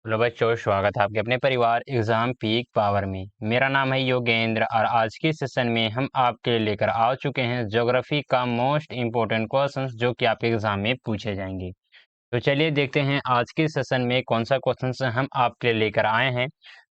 Hello बच्चों, स्वागत है आपके अपने परिवार एग्जाम पीक पावर में। मेरा नाम है योगेंद्र और आज के सेशन में हम आपके लिए लेकर आ चुके हैं ज्योग्राफी का मोस्ट इम्पोर्टेंट क्वेश्चंस जो कि आपके एग्जाम में पूछे जाएंगे। तो चलिए देखते हैं आज के सेशन में कौन सा क्वेश्चंस हम आपके लिए लेकर आए हैं।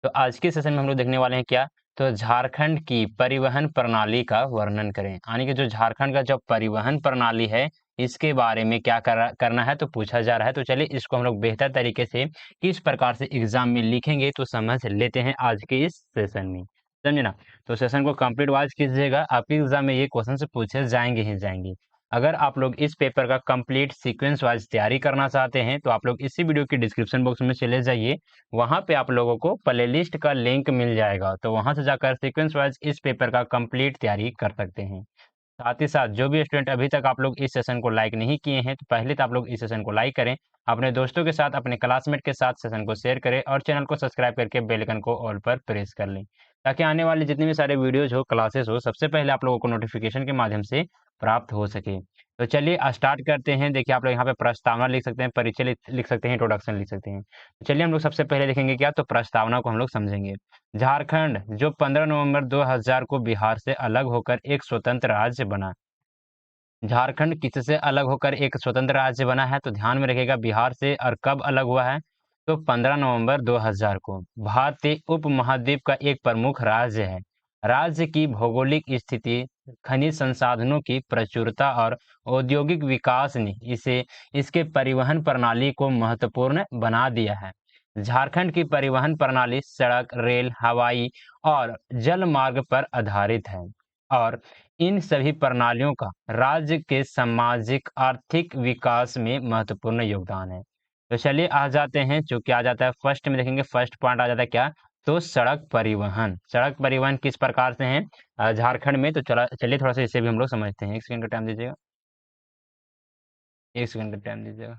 तो आज के सेशन में हम लोग देखने वाले हैं क्या, तो झारखंड की परिवहन प्रणाली का वर्णन करें, यानी कि जो झारखंड का जो परिवहन प्रणाली है इसके बारे में क्या करना है तो पूछा जा रहा है। तो चलिए इसको हम लोग बेहतर तरीके से किस प्रकार से एग्जाम में लिखेंगे तो समझ लेते हैं आज के इस सेशन में, समझे ना। तो सेशन को कंप्लीट वाइज कीजिएगा, आपके एग्जाम में ये क्वेश्चन से पूछे जाएंगे ही जाएंगे। अगर आप लोग इस पेपर का कंप्लीट सीक्वेंस वाइज तैयारी करना चाहते हैं तो आप लोग इसी वीडियो की डिस्क्रिप्शन बॉक्स में चले जाइए, वहां पे आप लोगों को प्लेलिस्ट का लिंक मिल जाएगा, तो वहां से जाकर सीक्वेंस वाइज इस पेपर का कंप्लीट तैयारी कर सकते हैं। साथ ही साथ जो भी स्टूडेंट अभी तक आप लोग इस सेशन को लाइक नहीं किए हैं तो पहले तो आप लोग इस सेशन को लाइक करें, अपने दोस्तों के साथ अपने क्लासमेट के साथ सेशन को शेयर करें और चैनल को सब्सक्राइब करके बेल आइकन को ऑल पर प्रेस कर लें, ताकि आने वाले जितने भी सारे वीडियोज हो क्लासेस हो सबसे पहले आप लोगों को नोटिफिकेशन के माध्यम से प्राप्त हो सके। तो चलिए स्टार्ट करते हैं। देखिए आप लोग यहाँ पे प्रस्तावना लिख सकते हैं, परिचय लिख सकते हैं, इंट्रोडक्शन लिख सकते हैं। तो चलिए हम लोग सबसे पहले देखेंगे क्या, तो प्रस्तावना को हम लोग समझेंगे। झारखंड जो 15 नवंबर 2000 को बिहार से अलग होकर एक स्वतंत्र राज्य बना। झारखंड किससे अलग होकर एक स्वतंत्र राज्य बना है, तो ध्यान में रखिएगा बिहार से। और कब अलग हुआ है, तो 15 नवंबर 2000 को। भारतीय उपमहाद्वीप का एक प्रमुख राज्य है। राज्य की भौगोलिक स्थिति, खनिज संसाधनों की प्रचुरता और औद्योगिक विकास ने इसे इसके परिवहन प्रणाली को महत्वपूर्ण बना दिया है। झारखंड की परिवहन प्रणाली सड़क, रेल, हवाई और जल मार्ग पर आधारित है और इन सभी प्रणालियों का राज्य के सामाजिक आर्थिक विकास में महत्वपूर्ण योगदान है। तो चलिए आ जाते हैं, जो क्या आ जाता है फर्स्ट में देखेंगे, फर्स्ट पॉइंट आ जाता है क्या, तो सड़क परिवहन। सड़क परिवहन किस प्रकार से है झारखंड में, तो चलिए थोड़ा सा इसे भी हम लोग समझते हैं। एक सेकंड का टाइम दीजिएगा, एक सेकंड का टाइम दीजिएगा।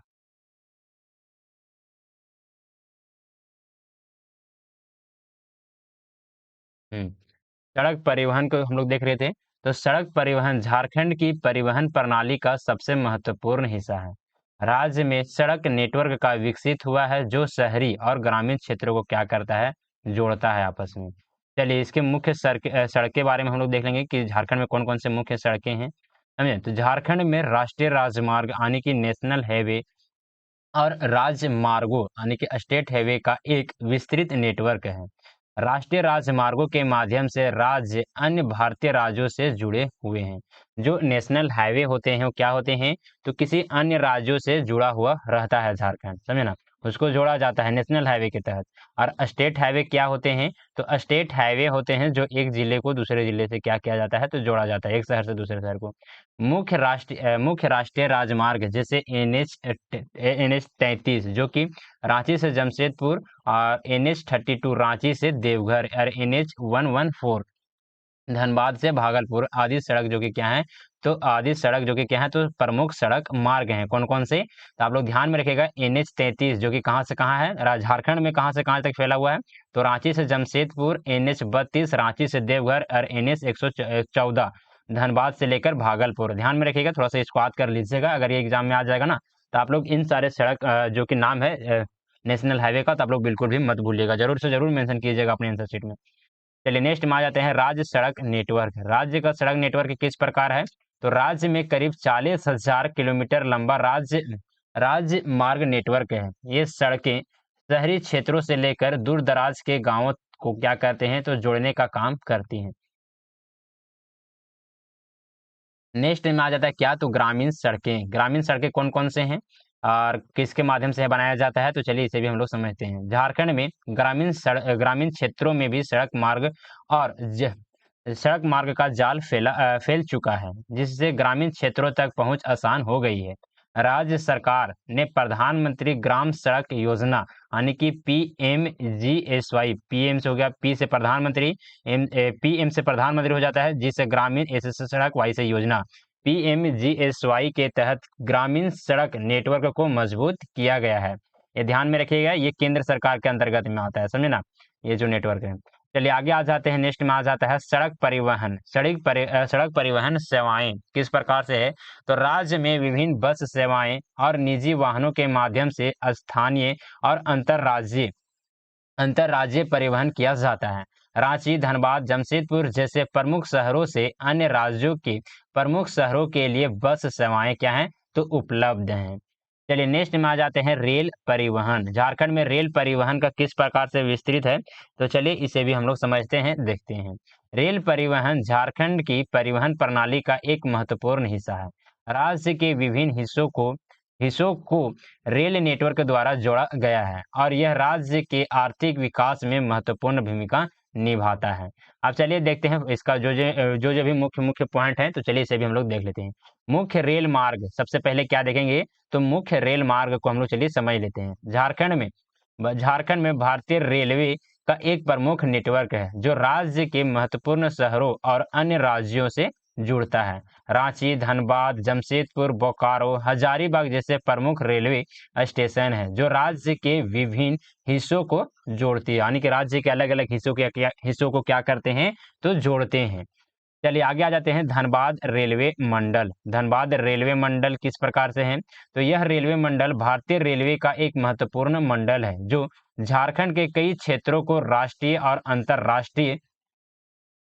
हम्म सड़क परिवहन को हम लोग देख रहे थे। तो सड़क परिवहन झारखंड की परिवहन प्रणाली का सबसे महत्वपूर्ण हिस्सा है। राज्य में सड़क नेटवर्क का विकसित हुआ है जो शहरी और ग्रामीण क्षेत्रों को क्या करता है, जोड़ता है आपस में। चलिए इसके मुख्य सड़क के बारे में हम लोग देख लेंगे कि झारखंड में कौन कौन से मुख्य सड़कें हैं, समझे। तो झारखंड में राष्ट्रीय राजमार्ग यानी कि नेशनल हाईवे और राज्य मार्गों यानी कि स्टेट हाईवे का एक विस्तृत नेटवर्क है। राष्ट्रीय राजमार्गों के माध्यम से राज्य अन्य भारतीय राज्यों से जुड़े हुए हैं। जो नेशनल हाईवे होते हैं वो क्या होते हैं, तो किसी अन्य राज्यों से जुड़ा हुआ रहता है झारखंड, समझे ना, उसको जोड़ा जाता है नेशनल हाईवे के तहत। और स्टेट हाईवे क्या होते हैं, तो स्टेट हाईवे होते हैं जो एक जिले को दूसरे जिले से क्या किया जाता है, तो जोड़ा जाता है, एक शहर से दूसरे शहर को। मुख्य राष्ट्रीय राजमार्ग जैसे एन एच 33 जो कि रांची से जमशेदपुर, और NH 32 रांची से देवघर, और NH 114 धनबाद से भागलपुर आदि सड़क जो कि क्या है, तो आदि सड़क जो कि क्या है, तो प्रमुख सड़क मार्ग हैं कौन कौन से, तो आप लोग ध्यान में रखिएगा। NH 33 जो कि कहाँ से कहाँ है, झारखंड में कहाँ से कहाँ तक फैला हुआ है, तो रांची से जमशेदपुर, NH 32 रांची से देवघर, और NH 114 धनबाद से लेकर भागलपुर। ध्यान में रखिएगा, थोड़ा सा इसको याद कर लीजिएगा, अगर ये एग्जाम में आ जाएगा ना, तो आप लोग इन सारे सड़क जो कि नाम है नेशनल हाईवे का, तो आप लोग बिल्कुल भी मत भूलिएगा, जरूर से जरूर मेंशन कीजिएगा अपने आंसर शीट में। चलिए नेक्स्ट में आ जाते हैं राज्य सड़क नेटवर्क। राज्य का सड़क नेटवर्क किस प्रकार है, तो राज्य में करीब 40,000 किलोमीटर लंबा राज्य राज्य मार्ग नेटवर्क है। ये सड़कें शहरी क्षेत्रों से लेकर दूर दराज के गांवों को क्या करते हैं, तो जोड़ने का काम करती हैं। नेक्स्ट में आ जाता है क्या, तो ग्रामीण सड़कें। ग्रामीण सड़कें कौन कौन से हैं और किसके माध्यम से बनाया जाता है, तो चलिए इसे भी हम लोग समझते हैं। झारखंड में ग्रामीण क्षेत्रों में भी और सड़क मार्ग का जाल फैल चुका है, जिससे ग्रामीण क्षेत्रों तक पहुंच आसान हो गई है। राज्य सरकार ने प्रधानमंत्री ग्राम सड़क योजना यानी कि PMGSY, पीएम से हो गया, पी से प्रधानमंत्री, पीएम से प्रधानमंत्री हो जाता है, जिससे ग्रामीण, एस से सड़क, वाई से योजना, PMGSY के तहत ग्रामीण सड़क नेटवर्क को मजबूत किया गया है। ये ध्यान में रखिएगा, ये केंद्र सरकार के अंतर्गत में आता है, समझे ना, ये जो नेटवर्क है। चलिए आगे आ जाते हैं, नेक्स्ट में आ जाता है सड़क परिवहन। सड़क परिवहन सेवाएं किस प्रकार से है, तो राज्य में विभिन्न बस सेवाएं और निजी वाहनों के माध्यम से स्थानीय और अंतर्राज्यीय अंतर्राज्यीय परिवहन किया जाता है। रांची, धनबाद, जमशेदपुर जैसे प्रमुख शहरों से अन्य राज्यों के प्रमुख शहरों के लिए बस सेवाएं क्या हैं तो उपलब्ध हैं। चलिए नेक्स्ट में आ जाते हैं रेल परिवहन। झारखंड में रेल परिवहन का किस प्रकार से विस्तृत है, तो चलिए इसे भी हम लोग समझते हैं, देखते हैं। रेल परिवहन झारखंड की परिवहन प्रणाली का एक महत्वपूर्ण हिस्सा है। राज्य के विभिन्न हिस्सों को रेल नेटवर्क द्वारा जोड़ा गया है और यह राज्य के आर्थिक विकास में महत्वपूर्ण भूमिका निभाता है। अब चलिए देखते हैं इसका जो भी मुख्य मुख्य पॉइंट है, तो चलिए इसे भी हम लोग देख लेते हैं। मुख्य रेल मार्ग, सबसे पहले क्या देखेंगे तो मुख्य रेल मार्ग को हम लोग चलिए समझ लेते हैं। झारखंड में भारतीय रेलवे का एक प्रमुख नेटवर्क है जो राज्य के महत्वपूर्ण शहरों और अन्य राज्यों से जुड़ता है। रांची, धनबाद, जमशेदपुर, बोकारो, हजारीबाग जैसे प्रमुख रेलवे स्टेशन हैं जो राज्य के विभिन्न हिस्सों को जोड़ती है, यानी कि राज्य के अलग अलग हिस्सों को क्या करते हैं तो जोड़ते हैं। चलिए आगे आ जाते हैं धनबाद रेलवे मंडल। धनबाद रेलवे मंडल किस प्रकार से है, तो यह रेलवे मंडल भारतीय रेलवे का एक महत्वपूर्ण मंडल है जो झारखंड के कई क्षेत्रों को राष्ट्रीय और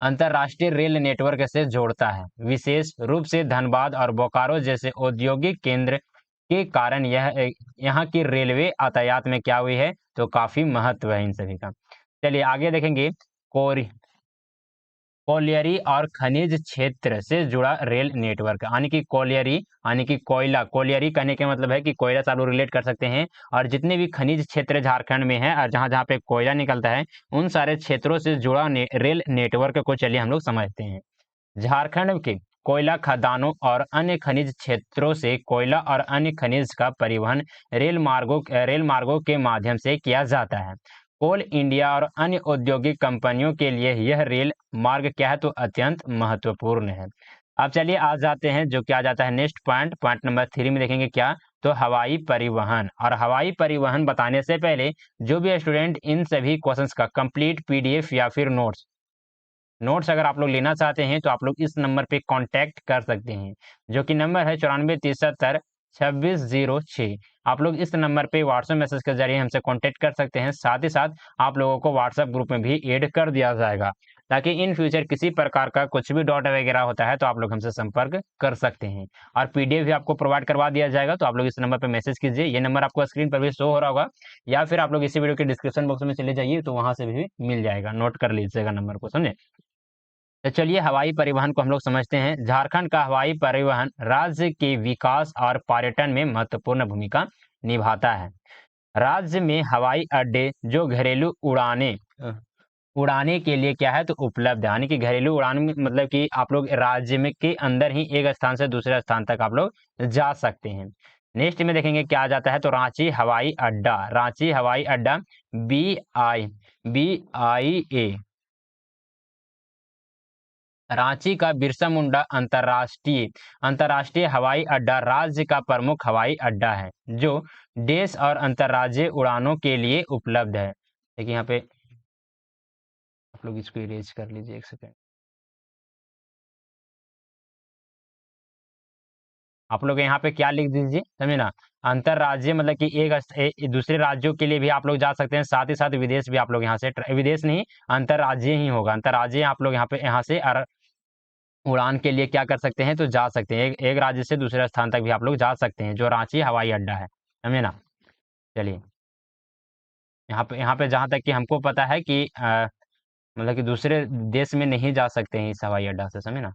अंतर्राष्ट्रीय रेल नेटवर्क से जोड़ता है। विशेष रूप से धनबाद और बोकारो जैसे औद्योगिक केंद्र के कारण यहाँ की रेलवे यातायात में क्या हुई है तो काफी महत्व है इन सभी का। चलिए आगे देखेंगे कोलियरी और खनिज क्षेत्र से जुड़ा रेल नेटवर्क, यानी कि कोलियरी यानी कि कोयला, कोलियरी कहने का मतलब है कि कोयला से आप लोग रिलेट कर सकते हैं, और जितने भी खनिज क्षेत्र झारखंड में है और जहां जहां पे कोयला निकलता है उन सारे क्षेत्रों से जुड़ा रेल नेटवर्क को चलिए हम लोग समझते हैं। झारखंड के कोयला खदानों और अन्य खनिज क्षेत्रों से कोयला और अन्य खनिज का परिवहन रेल मार्गों के माध्यम से किया जाता है। कोल इंडिया और अन्य औद्योगिक कंपनियों के लिए यह रेल मार्ग क्या है तो अत्यंत महत्वपूर्ण है। अब चलिए आ जाते हैं जो क्या जाता है नेक्स्ट पॉइंट नंबर 3 में देखेंगे क्या तो हवाई परिवहन। और हवाई परिवहन बताने से पहले जो भी स्टूडेंट इन सभी क्वेश्चंस का कंप्लीट पीडीएफ या फिर नोट्स अगर आप लोग लेना चाहते हैं तो आप लोग इस नंबर पे कांटेक्ट कर सकते हैं, जो कि नंबर है 94732606। आप लोग इस नंबर पे व्हाट्सएप मैसेज के जरिए हमसे कांटेक्ट कर सकते हैं। साथ ही साथ आप लोगों को व्हाट्सएप ग्रुप में भी ऐड कर दिया जाएगा, ताकि इन फ्यूचर किसी प्रकार का कुछ भी डाउट वगैरह होता है तो आप लोग हमसे संपर्क कर सकते हैं। और पीडीएफ भी आपको प्रोवाइड करवा दिया जाएगा, तो आप लोग इस नंबर पर मैसेज कीजिए। ये नंबर आपको स्क्रीन पर भी शो हो रहा होगा, या फिर आप लोग इसी वीडियो के डिस्क्रिप्शन बॉक्स में चले जाइए तो वहां से भी मिल जाएगा, नोट कर लीजिएगा नंबर को, समझे। तो चलिए हवाई परिवहन को हम लोग समझते हैं। झारखंड का हवाई परिवहन राज्य के विकास और पर्यटन में महत्वपूर्ण भूमिका निभाता है। राज्य में हवाई अड्डे जो घरेलू उड़ाने के लिए क्या है तो उपलब्ध है, यानी कि घरेलू उड़ान में मतलब कि आप लोग राज्य में के अंदर ही एक स्थान से दूसरे स्थान तक आप लोग जा सकते हैं। नेक्स्ट में देखेंगे क्या आ जाता है तो रांची हवाई अड्डा BIA रांची का बिरसा मुंडा अंतर्राष्ट्रीय हवाई अड्डा राज्य का प्रमुख हवाई अड्डा है जो देश और अंतर्राज्यीय उड़ानों के लिए उपलब्ध है। देखिए यहाँ पे आप लोग इसको इरेज कर लीजिए, एक सेकेंड। आप लोग यहाँ पे क्या लिख दीजिए, समझे ना। अंतर्राज्यीय मतलब कि दूसरे राज्यों के लिए भी आप लोग जा सकते हैं, साथ ही साथ विदेश भी आप लोग यहाँ से विदेश नहीं अंतर्राज्यीय ही होगा। अंतर्राज्यीय आप लोग यहाँ से उड़ान के लिए क्या कर सकते हैं तो जा सकते हैं, एक राज्य से दूसरे स्थान तक भी आप लोग जा सकते हैं, जो रांची हवाई अड्डा है, समझे ना। चलिए यहाँ पे जहाँ तक कि हमको पता है कि मतलब कि दूसरे देश में नहीं जा सकते हैं इस हवाई अड्डा से, समझे ना।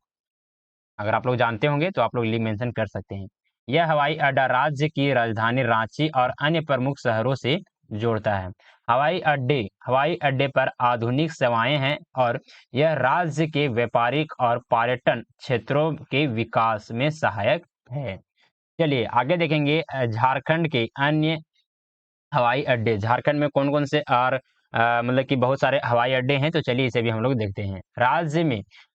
अगर आप लोग जानते होंगे तो आप लोग लिंक मेंशन कर सकते हैं। यह हवाई अड्डा राज्य की राजधानी रांची और अन्य प्रमुख शहरों से जोड़ता है। हवाई अड्डे पर आधुनिक सेवाएं हैं और यह राज्य के व्यापारिक और पर्यटन क्षेत्रों के विकास में सहायक है। चलिए आगे देखेंगे झारखंड के अन्य हवाई अड्डे। झारखंड में कौन कौन से और मतलब कि बहुत सारे हवाई अड्डे हैं, तो चलिए इसे भी हम लोग देखते हैं।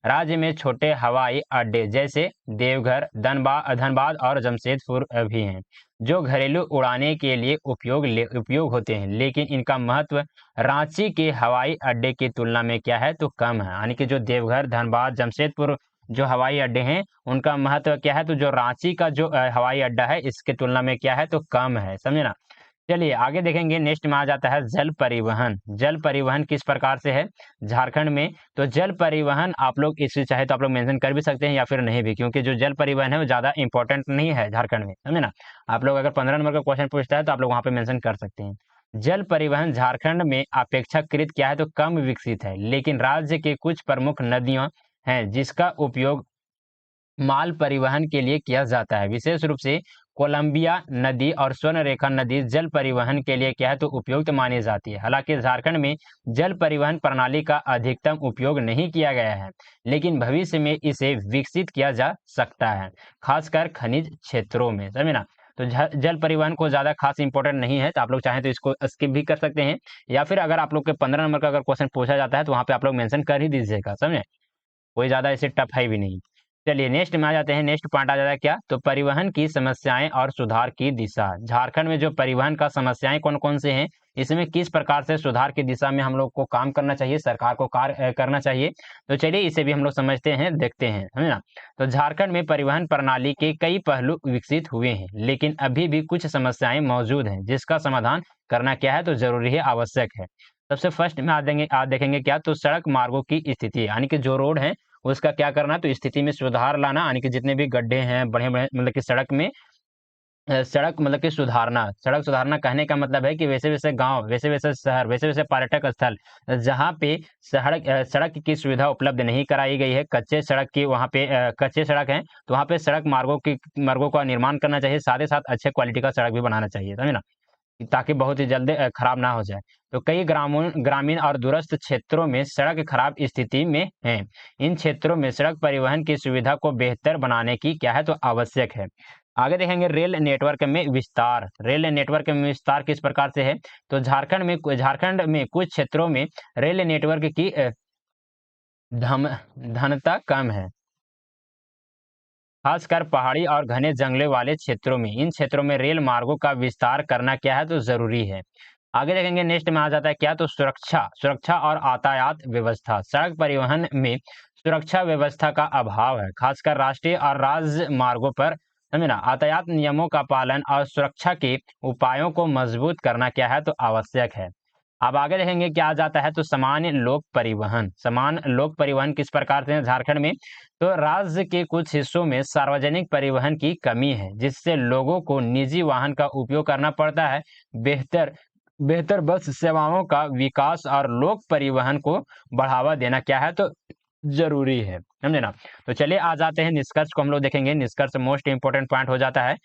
राज्य में छोटे हवाई अड्डे जैसे देवघर, धनबाद और जमशेदपुर भी हैं, जो घरेलू उड़ाने के लिए उपयोग होते हैं, लेकिन इनका महत्व रांची के हवाई अड्डे की तुलना में क्या है तो कम है। यानी कि जो देवघर, धनबाद, जमशेदपुर जो हवाई अड्डे हैं उनका महत्व क्या है तो जो रांची का जो हवाई अड्डा है इसके तुलना में क्या है तो कम है, समझे ना। चलिए आगे देखेंगे, नेक्स्ट में आ जाता है जल परिवहन। जल परिवहन किस प्रकार से है झारखंड में? तो जल परिवहन आप लोग इसे चाहे तो आप लोग मेंशन कर भी सकते हैं या फिर नहीं भी, क्योंकि जो जल परिवहन है वो ज़्यादा इंपॉर्टेंट नहीं है झारखंड में, समझे ना। आप लोग अगर 15 नंबर का क्वेश्चन पूछता है तो आप लोग वहाँ पे मेंशन कर सकते हैं। जल परिवहन झारखंड में अपेक्षाकृत क्या है तो कम विकसित है, लेकिन राज्य के कुछ प्रमुख नदियाँ हैं जिसका उपयोग माल परिवहन के लिए किया जाता है। विशेष रूप से कोलंबिया नदी और स्वर्णरेखा नदी जल परिवहन के लिए क्या है तो उपयुक्त मानी जाती है। हालांकि झारखंड में जल परिवहन प्रणाली का अधिकतम उपयोग नहीं किया गया है, लेकिन भविष्य में इसे विकसित किया जा सकता है, खासकर खनिज क्षेत्रों में, समझे ना। तो जल परिवहन को ज्यादा खास इंपॉर्टेंट नहीं है, तो आप लोग चाहें तो इसको स्किप भी कर सकते हैं, या फिर अगर आप लोग के 15 नंबर का अगर क्वेश्चन पूछा जाता है तो वहां पे आप लोग मेंशन कर ही दीजिएगा, समझे। कोई ज़्यादा ऐसे टफ है भी नहीं। चलिए नेक्स्ट में आ जाते हैं, नेक्स्ट पॉइंट आ जाता है क्या? तो परिवहन की समस्याएँ और सुधार की दिशा। झारखंड में जो परिवहन का समस्याएँ कौन-कौन से हैं, इसमें किस प्रकार से सुधार की दिशा में हम लोग को काम करना चाहिए, सरकार को कार्य करना चाहिए। तो चलिए इसे भी हम लोग समझते हैं, देखते हैं, है ना? तो झारखंड में परिवहन प्रणाली के कई पहलू विकसित हुए हैं, लेकिन अभी भी कुछ समस्याएँ मौजूद हैं, जिसका समाधान करना क्या है तो ज़रूरी है, आवश्यक है। सबसे फर्स्ट में आज देखेंगे क्या? तो सड़क मार्गों की स्थिति, यानी कि जो रोड है उसका क्या करना है तो स्थिति में सुधार लाना, यानी कि जितने भी गड्ढे हैं बड़े-बड़े मतलब कि सड़क में सड़क मतलब कि सुधारना। सड़क सुधारना कहने का मतलब है कि वैसे-वैसे गाँव, वैसे-वैसे शहर, वैसे-वैसे पर्यटक स्थल जहाँ पे सड़क की सुविधा उपलब्ध नहीं कराई गई है, कच्चे सड़क की वहाँ पे कच्चे सड़क हैं, तो वहाँ पे सड़क मार्गों का निर्माण करना चाहिए, साथ ही साथ अच्छे क्वालिटी का सड़क भी बनाना चाहिए, समझे ना? ताकि बहुत ही जल्द खराब ना हो जाए। तो कई ग्रामीण और दूरस्थ क्षेत्रों में सड़क खराब स्थिति में हैं। इन क्षेत्रों में सड़क परिवहन की सुविधा को बेहतर बनाने की क्या है तो आवश्यक है। आगे देखेंगे रेल नेटवर्क में विस्तार। रेल नेटवर्क में विस्तार किस प्रकार से है? तो झारखंड में कुछ क्षेत्रों में रेल नेटवर्क की धम घनता कम है। खासकर पहाड़ी और घने जंगलों वाले क्षेत्रों में। इन क्षेत्रों में रेल मार्गों का विस्तार करना क्या है तो ज़रूरी है। आगे देखेंगे, नेक्स्ट में आ जाता है क्या तो सुरक्षा और यातायात व्यवस्था। सड़क परिवहन में सुरक्षा व्यवस्था का अभाव है, खासकर राष्ट्रीय और राज्य मार्गों पर, समझे ना। यातायात नियमों का पालन और सुरक्षा के उपायों को मजबूत करना क्या है तो आवश्यक है। अब आगे देखेंगे क्या आ जाता है तो समान लोक परिवहन किस प्रकार से है झारखंड में? तो राज्य के कुछ हिस्सों में सार्वजनिक परिवहन की कमी है, जिससे लोगों को निजी वाहन का उपयोग करना पड़ता है। बेहतर बेहतर बस सेवाओं का विकास और लोक परिवहन को बढ़ावा देना क्या है तो जरूरी है, समझे ना। तो चलिए आ जाते हैं निष्कर्ष को हम लोग देखेंगे। निष्कर्ष मोस्ट इंपोर्टेंट पॉइंट हो जाता है,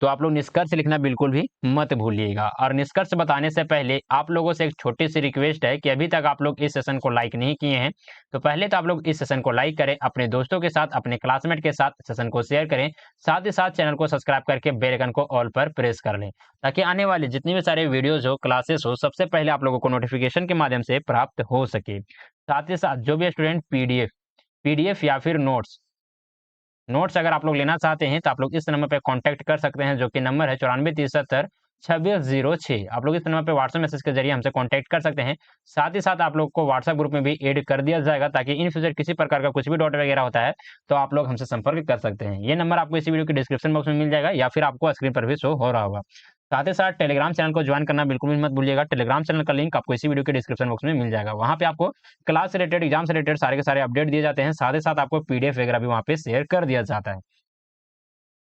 तो आप लोग निष्कर्ष लिखना बिल्कुल भी मत भूलिएगा। और निष्कर्ष बताने से पहले आप लोगों से एक छोटी सी रिक्वेस्ट है कि अभी तक आप लोग इस सेशन को लाइक नहीं किए हैं, तो पहले तो आप लोग इस सेशन को लाइक करें, अपने दोस्तों के साथ, अपने क्लासमेट के साथ सेशन को शेयर करें, साथ ही साथ चैनल को सब्सक्राइब करके बेल आइकन को ऑल पर प्रेस कर लें, ताकि आने वाले जितने भी सारे वीडियोज हो, क्लासेस हो, सबसे पहले आप लोगों को नोटिफिकेशन के माध्यम से प्राप्त हो सके। साथ ही साथ जो भी स्टूडेंट पीडीएफ या फिर नोट्स अगर आप लोग लेना चाहते हैं तो आप लोग इस नंबर पे कांटेक्ट कर सकते हैं, जो कि नंबर है 94 73 26 06। आप लोग इस नंबर पे व्हाट्सएप मैसेज के जरिए हमसे कांटेक्ट कर सकते हैं। साथ ही साथ आप लोग को व्हाट्सएप ग्रुप में भी ऐड कर दिया जाएगा, ताकि इन फ्यूचर किसी प्रकार का कुछ भी डाउट वगैरह होता है तो आप लोग हमसे संपर्क कर सकते हैं। ये नंबर आपको इसी वीडियो के डिस्क्रिप्शन बॉक्स में मिल जाएगा, या फिर आपको स्क्रीन पर भी शो हो रहा होगा। साथ ही साथ टेलीग्राम चैनल को ज्वाइन करना बिल्कुल भी मत भूलिएगा। टेलीग्राम चैनल का लिंक आपको इसी वीडियो के डिस्क्रिप्शन बॉक्स में मिल जाएगा। वहाँ पे आपको क्लास से रिलेटेड, एग्जाम से रिलेटेड सारे के सारे अपडेट दिए जाते हैं। साथ ही साथ आपको पीडीएफ वगैरह भी वहाँ पे शेयर कर दिया जाता है।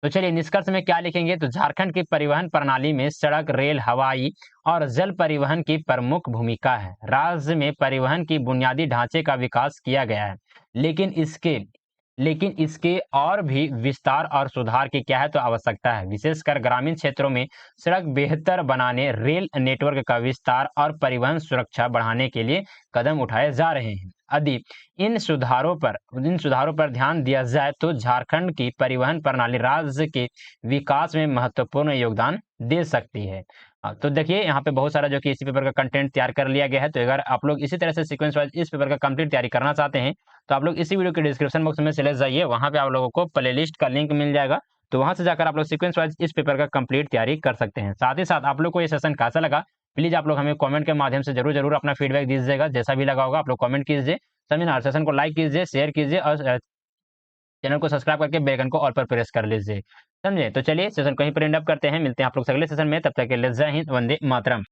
तो चलिए निष्कर्ष में क्या लिखेंगे तो झारखंड की परिवहन प्रणाली में सड़क, रेल, हवाई और जल परिवहन की प्रमुख भूमिका है। राज्य में परिवहन की बुनियादी ढांचे का विकास किया गया है, लेकिन इसके लेकिन इसके और भी विस्तार और सुधार की क्या है तो आवश्यकता है। विशेषकर ग्रामीण क्षेत्रों में सड़क बेहतर बनाने, रेल नेटवर्क का विस्तार और परिवहन सुरक्षा बढ़ाने के लिए कदम उठाए जा रहे हैं। यदि इन सुधारों पर ध्यान दिया जाए तो झारखंड की परिवहन प्रणाली राज्य के विकास में महत्वपूर्ण योगदान दे सकती है। तो देखिए यहाँ पे बहुत सारा जो कि इसी पेपर का कंटेंट तैयार कर लिया गया है। तो अगर आप लोग इसी तरह से सीक्वेंस वाइज इस पेपर का कंप्लीट तैयारी करना चाहते हैं तो आप लोग इसी वीडियो के डिस्क्रिप्शन बॉक्स में चले जाइए, वहाँ पे आप लोगों को प्लेलिस्ट का लिंक मिल जाएगा। तो वहाँ से जाकर आप लोग सीक्वेंस वाइज इस पेपर का कंप्लीट तैयारी कर सकते हैं। साथ ही साथ आप लोग को ये सेशन कैसा लगा, प्लीज आप लोग हमें कमेंट के माध्यम से जरूर अपना फीडबैक दीजिएगा। जैसा भी लगा होगा आप लोग कमेंट कीजिए, सेमिनार सेशन को लाइक कीजिए, शेयर कीजिए और चैनल को सब्सक्राइब करके बेल आइकन को ऑल पर प्रेस कर लीजिए। समझे? तो चलिए सेशन को यहीं पर एंड अप करते हैं। मिलते हैं आप लोग से अगले सेशन में, तब तक के लिए जय हिंद, वंदे मातरम।